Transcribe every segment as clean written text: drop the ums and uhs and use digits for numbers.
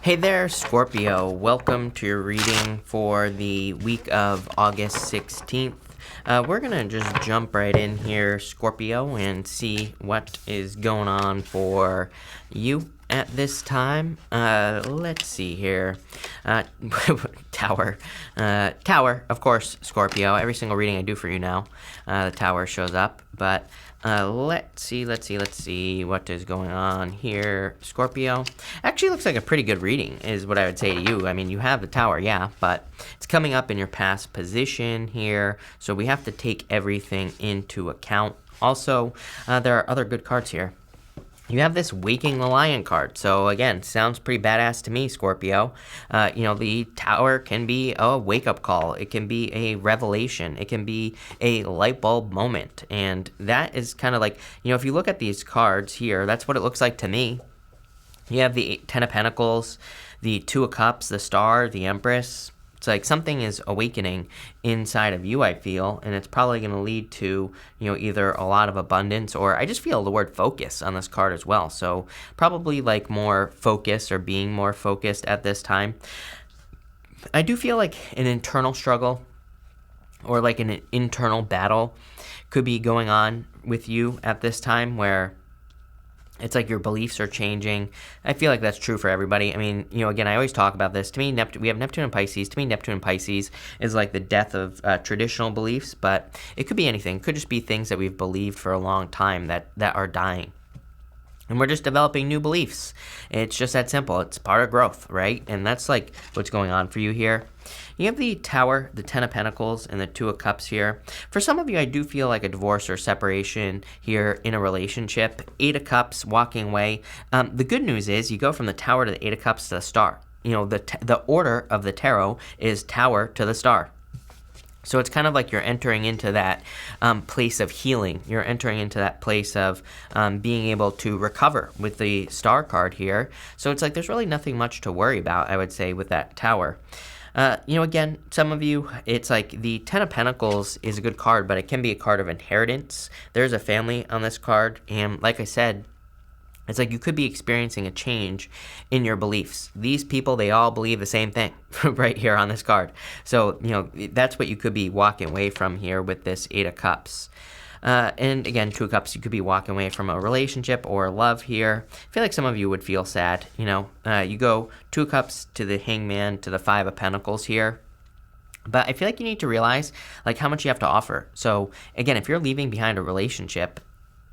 Hey there, Scorpio. Welcome to your reading for the week of August 16th. We're going to just jump right in here, Scorpio, and see what is going on for you at this time. Let's see here. Tower. Tower, of course, Scorpio. Every single reading I do for you now, the tower shows up. But let's see what is going on here, Scorpio. Actually looks like a pretty good reading is what I would say to you. I mean, you have the tower, yeah, but it's coming up in your past position here, so we have to take everything into account. Also, there are other good cards here. You have this Waking the Lion card. So again, sounds pretty badass to me, Scorpio. The tower can be a wake-up call. It can be a revelation. It can be a light bulb moment. And that is kind of like, if you look at these cards here, that's what it looks like to me. You have the Ten of Pentacles, the Two of Cups, the Star, the Empress. It's like something is awakening inside of you, I feel, and it's probably going to lead to, either a lot of abundance, or I just feel the word focus on this card as well. So probably like more focus or being more focused at this time. I do feel like an internal struggle or like an internal battle could be going on with you at this time, where it's like your beliefs are changing. I feel like that's true for everybody. I mean, again, I always talk about this. To me, we have Neptune and Pisces. To me, Neptune and Pisces is like the death of traditional beliefs, but it could be anything. It could just be things that we've believed for a long time that are dying. And we're just developing new beliefs. It's just that simple. It's part of growth, right? And that's like what's going on for you here. You have the Tower, the Ten of Pentacles, and the Two of Cups here. For some of you, I do feel like a divorce or separation here in a relationship. Eight of Cups, walking away. The good news is you go from the Tower to the Eight of Cups to the Star. The order of the tarot is Tower to the Star. So it's kind of like you're entering into that place of healing. You're entering into that place of being able to recover with the Star card here. So it's like there's really nothing much to worry about, I would say, with that Tower. Again, some of you, it's like the Ten of Pentacles is a good card, but it can be a card of inheritance. There's a family on this card, and like I said, it's like you could be experiencing a change in your beliefs. These people, they all believe the same thing right here on this card. So, that's what you could be walking away from here with this Eight of Cups. And again, Two of Cups, you could be walking away from a relationship or love here. I feel like some of you would feel sad, You go Two of Cups to the Hangman to the Five of Pentacles here. But I feel like you need to realize like how much you have to offer. So again, if you're leaving behind a relationship,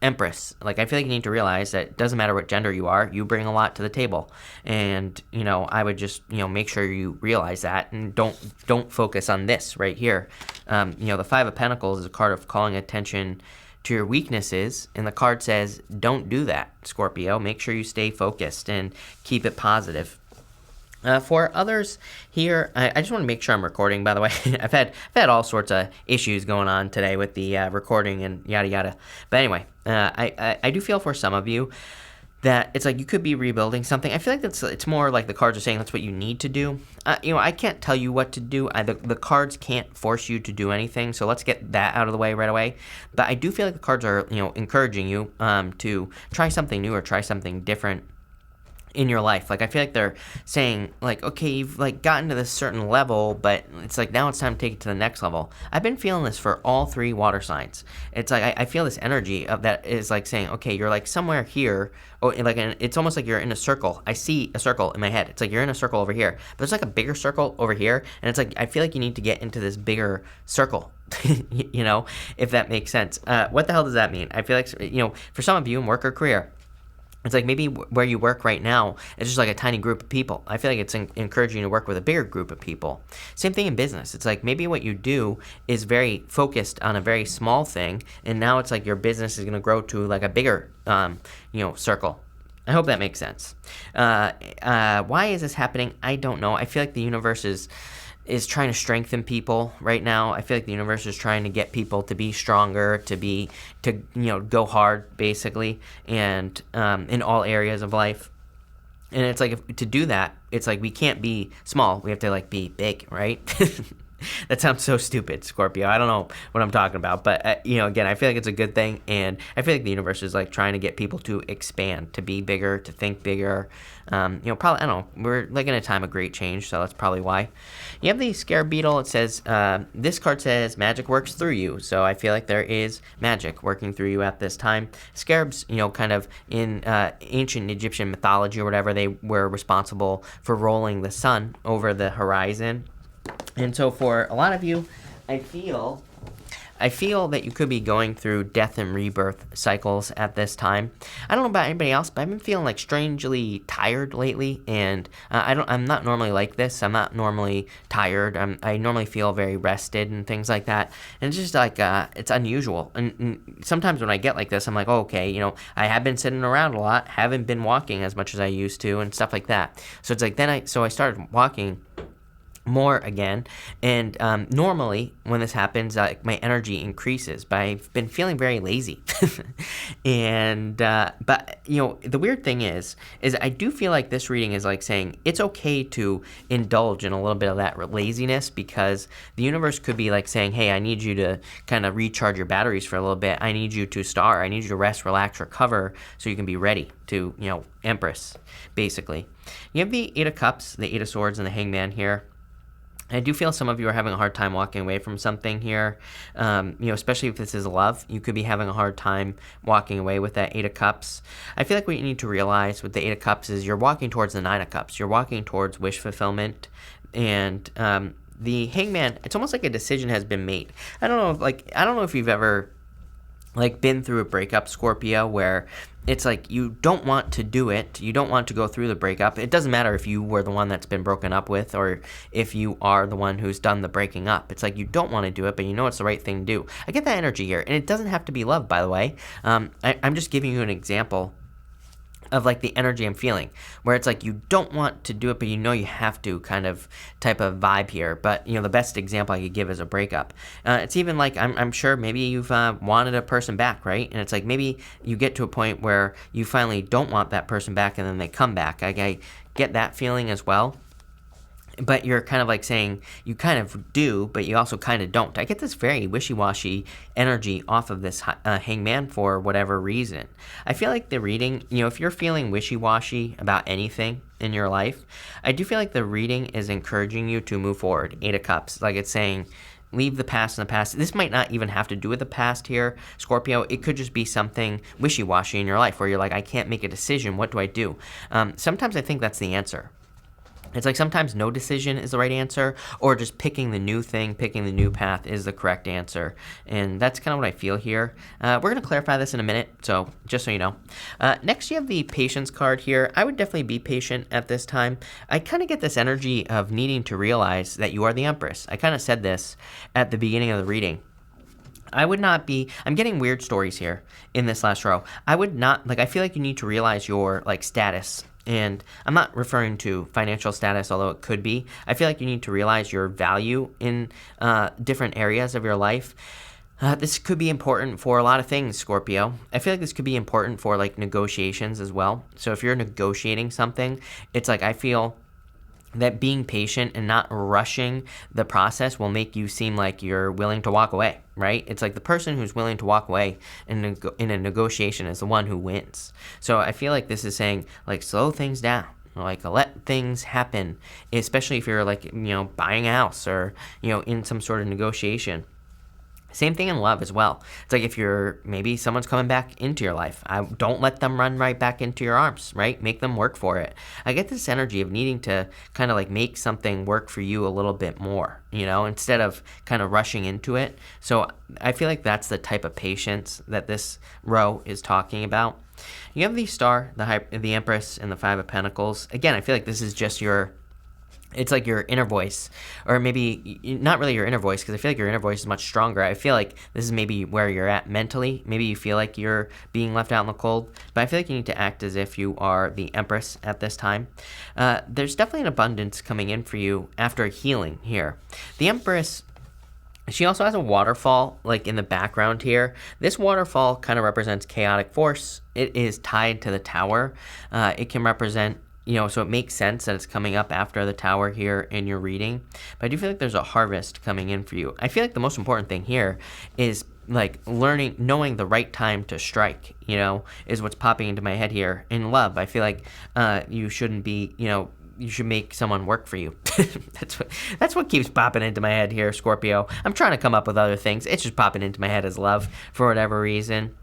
Empress, like I feel like you need to realize that it doesn't matter what gender you are, you bring a lot to the table. And, I would just, make sure you realize that and don't focus on this right here. The Five of Pentacles is a card of calling attention to your weaknesses, and the card says, don't do that, Scorpio. Make sure you stay focused and keep it positive. For others here, I just want to make sure I'm recording, by the way. I've had all sorts of issues going on today with the recording and yada yada. But anyway, I do feel for some of you that it's like you could be rebuilding something. I feel like it's more like the cards are saying that's what you need to do. I can't tell you what to do. The cards can't force you to do anything, so let's get that out of the way right away. But I do feel like the cards are encouraging you to try something new or try something different in your life. Like I feel like they're saying like, okay, you've like gotten to this certain level, but it's like now it's time to take it to the next level. I've been feeling this for all three water signs. It's like I feel this energy of that is like saying, okay, you're like somewhere here, or like it's almost like you're in a circle. I see a circle in my head. It's like you're in a circle over here, but there's like a bigger circle over here, and it's like I feel like you need to get into this bigger circle. If that makes sense. What the hell does that mean? I feel like for some of you in work or career, it's like maybe where you work right now is just like a tiny group of people. I feel like it's encouraging you to work with a bigger group of people. Same thing in business. It's like maybe what you do is very focused on a very small thing, and now it's like your business is going to grow to like a bigger, circle. I hope that makes sense. Why is this happening? I don't know. I feel like the universe is trying to strengthen people right now. I feel like the universe is trying to get people to be stronger, to go hard, basically, and in all areas of life. And it's like to do that, it's like we can't be small. We have to like be big, right? That sounds so stupid, Scorpio. I don't know what I'm talking about, but again, I feel like it's a good thing, and I feel like the universe is like trying to get people to expand, to be bigger, to think bigger. Probably, I don't know. We're like in a time of great change, so that's probably why. You have the Scarab Beetle. It says this card says magic works through you, so I feel like there is magic working through you at this time. Scarabs, kind of in ancient Egyptian mythology or whatever, they were responsible for rolling the sun over the horizon. And so for a lot of you, I feel that you could be going through death and rebirth cycles at this time. I don't know about anybody else, but I've been feeling like strangely tired lately, and I'm not normally like this. I'm not normally tired. I normally feel very rested and things like that. And it's just like it's unusual. And sometimes when I get like this, I'm like, oh, okay, I have been sitting around a lot, haven't been walking as much as I used to, and stuff like that. So it's like I started walking more again, and normally when this happens, my energy increases, but I've been feeling very lazy. And but the weird thing is I do feel like this reading is like saying it's okay to indulge in a little bit of that laziness, because the universe could be like saying, hey, I need you to kind of recharge your batteries for a little bit. I need you to star. I need you to rest, relax, recover, so you can be ready to Empress, basically. You have the Eight of Cups, the Eight of Swords, and the Hangman here. I do feel some of you are having a hard time walking away from something here, especially if this is love. You could be having a hard time walking away with that Eight of Cups. I feel like what you need to realize with the Eight of Cups is you're walking towards the Nine of Cups. You're walking towards wish fulfillment, and the Hangman, it's almost like a decision has been made. I don't know if you've ever been through a breakup, Scorpio, where it's like you don't want to do it. You don't want to go through the breakup. It doesn't matter if you were the one that's been broken up with or if you are the one who's done the breaking up. It's like you don't want to do it, but you know it's the right thing to do. I get that energy here, and it doesn't have to be love, by the way. I'm just giving you an example of the energy I'm feeling, where it's like you don't want to do it, but you have to, kind of type of vibe here. But the best example I could give is a breakup. It's even like I'm sure maybe you've wanted a person back, right? And it's like maybe you get to a point where you finally don't want that person back, and then they come back. I get that feeling as well. But you're kind of saying you kind of do, but you also kind of don't. I get this very wishy-washy energy off of this Hangman for whatever reason. I feel like the reading, if you're feeling wishy-washy about anything in your life, I do feel like the reading is encouraging you to move forward. Eight of Cups, like it's saying, leave the past in the past. This might not even have to do with the past here, Scorpio. It could just be something wishy-washy in your life where you're like, I can't make a decision. What do I do? Sometimes I think that's the answer. It's like sometimes no decision is the right answer, or just picking the new thing, picking the new path is the correct answer. And that's kind of what I feel here. We're going to clarify this in a minute, so just so you know. Next, you have the Patience card here. I would definitely be patient at this time. I kind of get this energy of needing to realize that you are the Empress. I kind of said this at the beginning of the reading. I'm getting weird stories here in this last row. I would not, I feel like you need to realize your, status. And I'm not referring to financial status, although it could be. I feel like you need to realize your value in different areas of your life. This could be important for a lot of things, Scorpio. I feel like this could be important for, negotiations as well. So if you're negotiating something, it's I feel that being patient and not rushing the process will make you seem like you're willing to walk away, right? It's like the person who's willing to walk away in a negotiation is the one who wins. So I feel like this is saying, slow things down. Let things happen, especially if you're buying a house or, in some sort of negotiation. Same thing in love as well. It's if maybe someone's coming back into your life. Don't let them run right back into your arms, right? Make them work for it. I get this energy of needing to kind of make something work for you a little bit more, instead of kind of rushing into it. So I feel like that's the type of patience that this row is talking about. You have the Star, the Empress, and the Five of Pentacles. Again, I feel like this is just it's like your inner voice, or maybe not really your inner voice, because I feel like your inner voice is much stronger. I feel like this is maybe where you're at mentally. Maybe you feel like you're being left out in the cold, but I feel like you need to act as if you are the Empress at this time. There's definitely an abundance coming in for you after healing here. The Empress, she also has a waterfall in the background here. This waterfall kind of represents chaotic force. It is tied to the Tower. It can represent so it makes sense that it's coming up after the Tower here in your reading. But I do feel like there's a harvest coming in for you. I feel like the most important thing here is like knowing the right time to strike, is what's popping into my head here. In love, I feel like you shouldn't be, you should make someone work for you. That's what keeps popping into my head here, Scorpio. I'm trying to come up with other things. It's just popping into my head as love for whatever reason.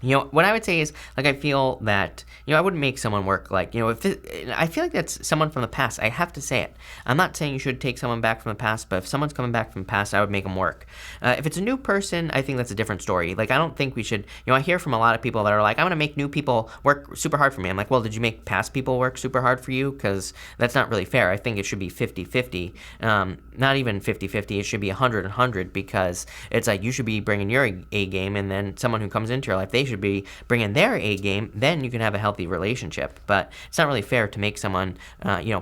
What I would say is, like, I feel that, I wouldn't make someone work, like, I feel like that's someone from the past. I have to say it. I'm not saying you should take someone back from the past, but if someone's coming back from the past, I would make them work. If it's a new person, I think that's a different story. Like, I don't think we should, I hear from a lot of people that are like, I'm going to make new people work super hard for me. I'm like, well, did you make past people work super hard for you? Because that's not really fair. I think it should be 50-50. Not even 50-50. It should be 100-100, because it's like you should be bringing your A game, and then someone who comes into your life, they should be bringing their A game. Then you can have a healthy relationship. But it's not really fair to make someone,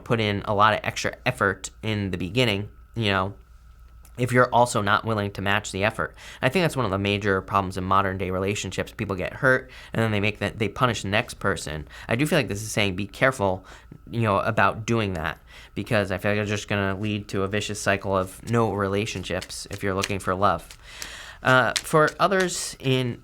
put in a lot of extra effort in the beginning, if you're also not willing to match the effort. I think that's one of the major problems in modern day relationships. People get hurt, and then they punish the next person. I do feel like this is saying be careful, about doing that, because I feel like it's just going to lead to a vicious cycle of no relationships if you're looking for love. For others, in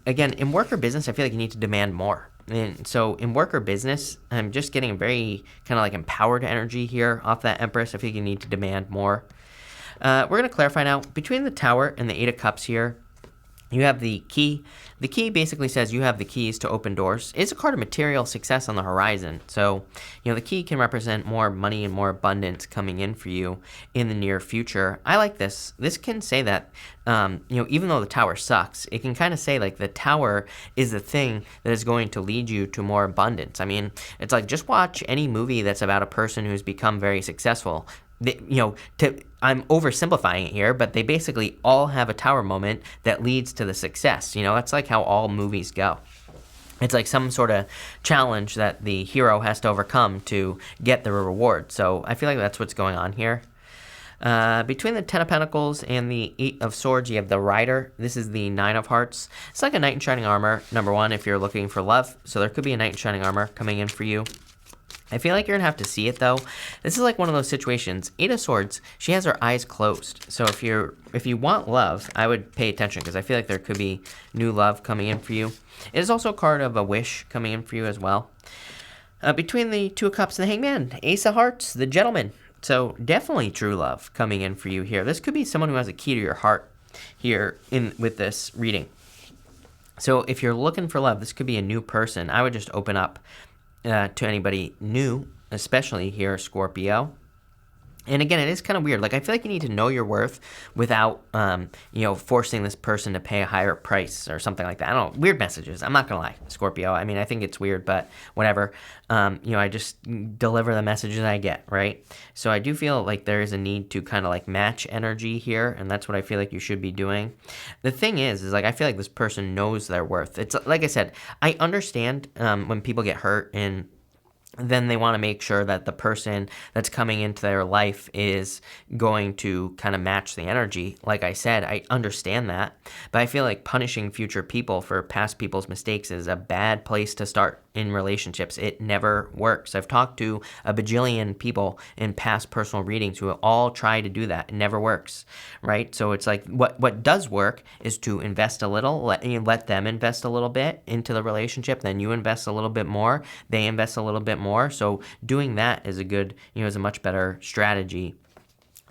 work or business, I feel like you need to demand more. And so in work or business, I'm just getting a very kind of like empowered energy here off that Empress. I feel like you need to demand more. We're going to clarify now. Between the Tower and the Eight of Cups here, you have the key. The key basically says you have the keys to open doors. It's a card of material success on the horizon. So, the key can represent more money and more abundance coming in for you in the near future. I like this. This can say that, even though the Tower sucks, it can kind of say like the Tower is the thing that is going to lead you to more abundance. I mean, it's like just watch any movie that's about a person who's become very successful. I'm oversimplifying it here, but they basically all have a Tower moment that leads to the success. That's like how all movies go. It's like some sort of challenge that the hero has to overcome to get the reward. So I feel like that's what's going on here. Between the Ten of Pentacles and the Eight of Swords, you have the Rider. This is the Nine of Hearts. It's like a knight in shining armor, number one, if you're looking for love. So there could be a knight in shining armor coming in for you. I feel like you're going to have to see it, though. This is like one of those situations. Eight of Swords, she has her eyes closed. So if you want love, I would pay attention, because I feel like there could be new love coming in for you. It is also a card of a wish coming in for you as well. Between the Two of Cups and the Hangman, Ace of Hearts, the Gentleman. So definitely true love coming in for you here. This could be someone who has a key to your heart here with this reading. So if you're looking for love, this could be a new person. I would just open up to anybody new, especially here, Scorpio. And again, it is kind of weird. Like, I feel like you need to know your worth without, forcing this person to pay a higher price or something like that. I don't know. Weird messages. I'm not going to lie, Scorpio. I mean, I think it's weird, but whatever. I just deliver the messages I get, right? So I do feel like there is a need to kind of like match energy here, and that's what I feel like you should be doing. The thing is like, I feel like this person knows their worth. It's like I said, I understand when people get hurt and then they want to make sure that the person that's coming into their life is going to kind of match the energy. Like I said, I understand that, but I feel like punishing future people for past people's mistakes is a bad place to start in relationships. It never works. I've talked to a bajillion people in past personal readings who all try to do that. It never works, right? So it's like what does work is to invest a little, let them invest a little bit into the relationship, then you invest a little bit more, they invest a little bit more. So doing that is is a much better strategy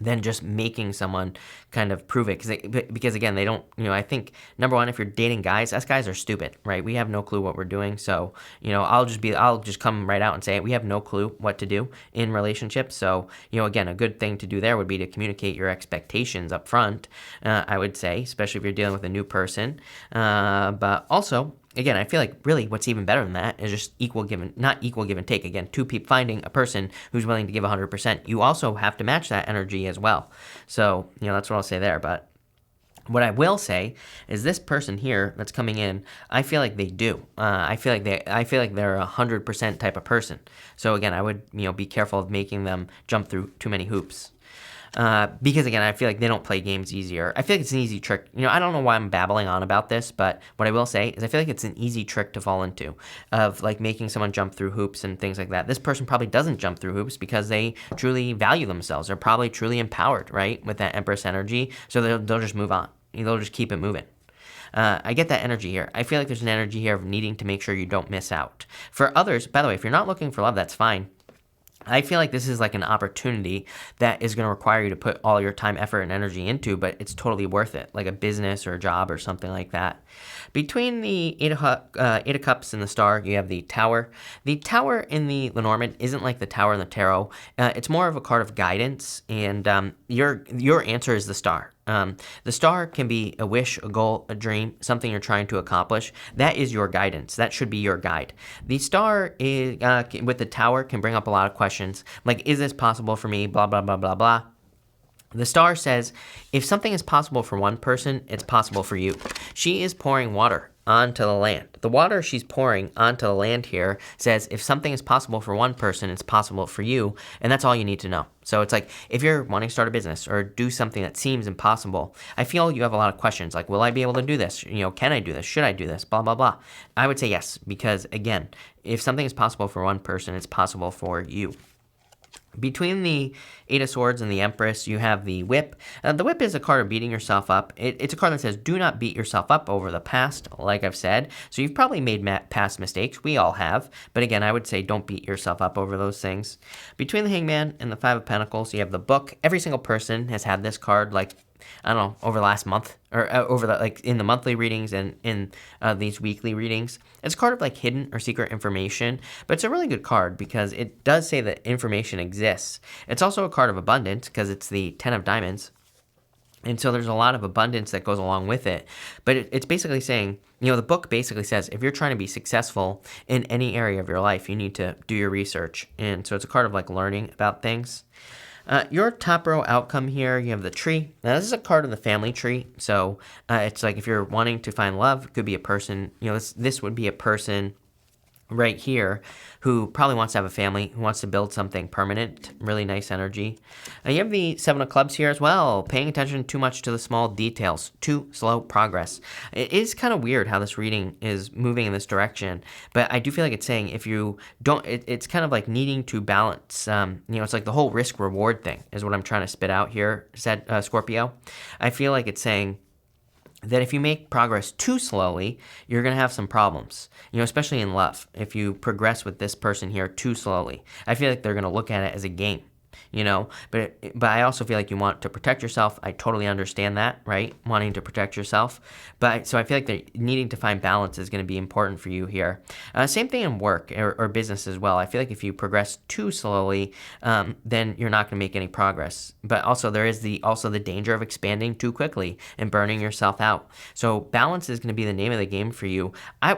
than just making someone kind of prove it. Because again, they don't, I think, number one, if you're dating guys, us guys are stupid, right? We have no clue what we're doing. So, I'll just come right out and say it. We have no clue what to do in relationships. So, again, a good thing to do there would be to communicate your expectations up front, I would say, especially if you're dealing with a new person. But also, again, I feel like really what's even better than that is just not equal give and take. Again, two people finding a person who's willing to give 100%. You also have to match that energy as well. So, that's what I'll say there. But what I will say is this person here that's coming in, I feel like they do. I feel like they're 100% type of person. So again, I would be careful of making them jump through too many hoops. Because again, I feel like they don't play games easier. I feel like it's an easy trick. I don't know why I'm babbling on about this, but what I will say is I feel like it's an easy trick to fall into, of like making someone jump through hoops and things like that. This person probably doesn't jump through hoops because they truly value themselves. They're probably truly empowered, right, with that Empress energy. So they'll just move on. They'll just keep it moving. I get that energy here. I feel like there's an energy here of needing to make sure you don't miss out. For others, by the way, if you're not looking for love, that's fine. I feel like this is like an opportunity that is going to require you to put all your time, effort, and energy into, but it's totally worth it, like a business or a job or something like that. Between the Eight of Cups and the Star, you have the Tower. The Tower in the Lenormand isn't like the Tower in the Tarot. It's more of a card of guidance, and your answer is the Star. The Star can be a wish, a goal, a dream, something you're trying to accomplish. That is your guidance. That should be your guide. The Star is with the Tower can bring up a lot of questions, like, is this possible for me? Blah, blah, blah, blah, blah. The Star says, if something is possible for one person, it's possible for you. She is pouring water onto the land. The water she's pouring onto the land here says, if something is possible for one person, it's possible for you, and that's all you need to know. So it's like, if you're wanting to start a business or do something that seems impossible, I feel you have a lot of questions, like, will I be able to do this? Can I do this? Should I do this? Blah, blah, blah. I would say yes, because again, if something is possible for one person, it's possible for you. Between the Eight of Swords and the Empress, you have the Whip. The Whip is a card of beating yourself up. It's a card that says, do not beat yourself up over the past, like I've said. So you've probably made past mistakes. We all have. But again, I would say don't beat yourself up over those things. Between the Hangman and the Five of Pentacles, you have the Book. Every single person has had this card, like, I don't know, over the last month, or in the monthly readings and in these weekly readings. It's a card of like hidden or secret information, but it's a really good card because it does say that information exists. It's also a card of abundance because it's the 10 of Diamonds. And so there's a lot of abundance that goes along with it. But it's basically saying, the book basically says, if you're trying to be successful in any area of your life, you need to do your research. And so it's a card of like learning about things. Your top row outcome here, you have the Tree. Now, this is a card of the family tree. So it's like if you're wanting to find love, it could be a person, this would be a person right here who probably wants to have a family, who wants to build something permanent. Really nice energy. You have the Seven of Clubs here as well. Paying attention too much to the small details. Too slow progress. It is kind of weird how this reading is moving in this direction, but I do feel like it's saying if you don't, it's kind of like needing to balance, it's like the whole risk-reward thing is what I'm trying to spit out here, said Scorpio. I feel like it's saying that if you make progress too slowly, you're going to have some problems, especially in love. If you progress with this person here too slowly, I feel like they're going to look at it as a game, but I also feel like you want to protect yourself. I totally understand that, right? Wanting to protect yourself. So I feel like that needing to find balance is going to be important for you here. Same thing in work or business as well. I feel like if you progress too slowly, then you're not going to make any progress. But also there is also the danger of expanding too quickly and burning yourself out. So balance is going to be the name of the game for you.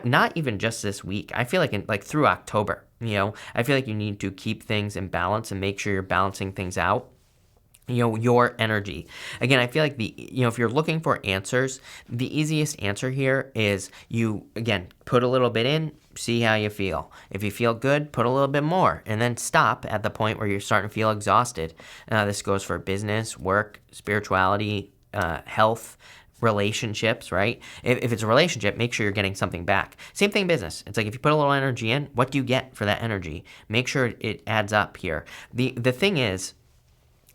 Not even just this week. I feel like through October. I feel like you need to keep things in balance and make sure you're balancing things out. Your energy. Again, I feel like if you're looking for answers, the easiest answer here is you, again, put a little bit in, see how you feel. If you feel good, put a little bit more, and then stop at the point where you're starting to feel exhausted. This goes for business, work, spirituality, health, relationships, right? If it's a relationship, make sure you're getting something back. Same thing in business. It's like if you put a little energy in, what do you get for that energy? Make sure it adds up here. The thing is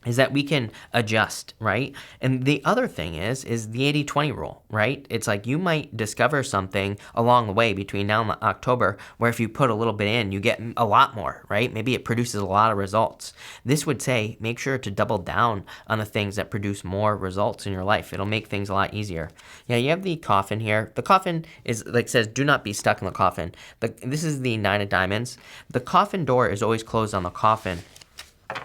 that we can adjust, right? And the other thing is the 80-20 rule, right? It's like you might discover something along the way between now and October where if you put a little bit in, you get a lot more, right? Maybe it produces a lot of results. This would say make sure to double down on the things that produce more results in your life. It'll make things a lot easier. Yeah, you have the Coffin here. The Coffin is says do not be stuck in the coffin. This is the 9 of Diamonds. The coffin door is always closed on the coffin.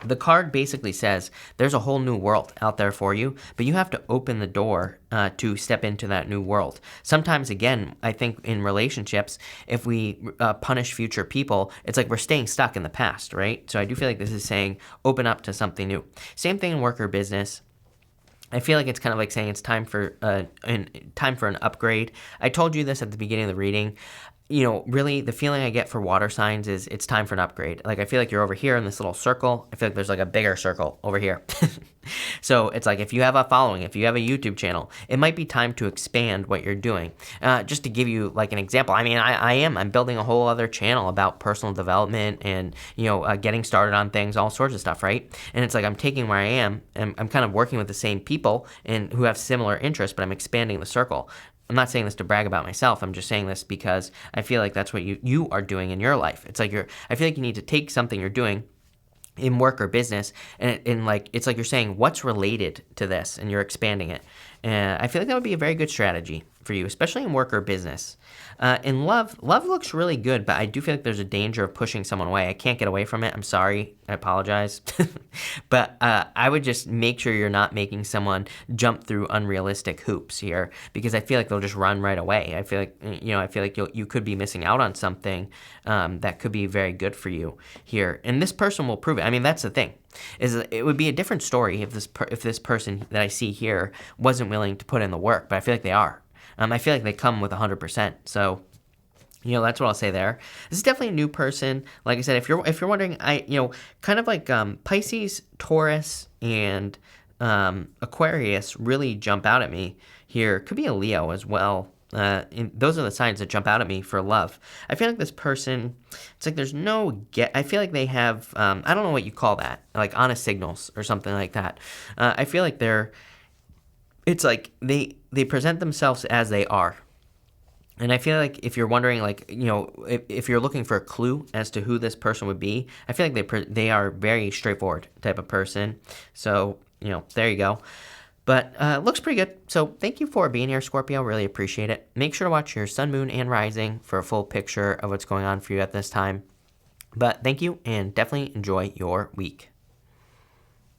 The card basically says there's a whole new world out there for you, but you have to open the door to step into that new world. Sometimes, again, I think in relationships, if we punish future people, it's like we're staying stuck in the past, right? So I do feel like this is saying open up to something new. Same thing in work or business. I feel like it's kind of like saying it's time for an upgrade. I told you this at the beginning of the reading. Really the feeling I get for water signs is it's time for an upgrade. Like I feel like you're over here in this little circle. I feel like there's like a bigger circle over here. So it's like if you have a following, if you have a YouTube channel, it might be time to expand what you're doing. Just to give you like an example, I mean, I'm building a whole other channel about personal development and, getting started on things, all sorts of stuff, right? And it's like I'm taking where I am and I'm kind of working with the same people and who have similar interests, but I'm expanding the circle. I'm not saying this to brag about myself. I'm just saying this because I feel like that's what you are doing in your life. It's like I feel like you need to take something you're doing in work or business, and like it's like you're saying what's related to this, and you're expanding it. And I feel like that would be a very good strategy for you, especially in work or business. In love looks really good, but I do feel like there's a danger of pushing someone away. I can't get away from it. I'm sorry. I apologize. But I would just make sure you're not making someone jump through unrealistic hoops here, because I feel like they'll just run right away. I feel like you could be missing out on something that could be very good for you here, and this person will prove it. I mean, that's the thing. It would be a different story if this person that I see here wasn't willing to put in the work, but I feel like they are. I feel like they come with 100%. So, that's what I'll say there. This is definitely a new person. Like I said, if you're wondering, kind of like Pisces, Taurus, and Aquarius really jump out at me here. Could be a Leo as well. Those are the signs that jump out at me for love. I feel like this person, it's like there's no I feel like they have, I don't know what you call that, like honest signals or something like that. I feel like it's like they present themselves as they are. And I feel like if you're wondering, like, if you're looking for a clue as to who this person would be, I feel like they are very straightforward type of person. So, there you go. But looks pretty good. So thank you for being here, Scorpio. Really appreciate it. Make sure to watch your sun, moon, and rising for a full picture of what's going on for you at this time. But thank you, and definitely enjoy your week.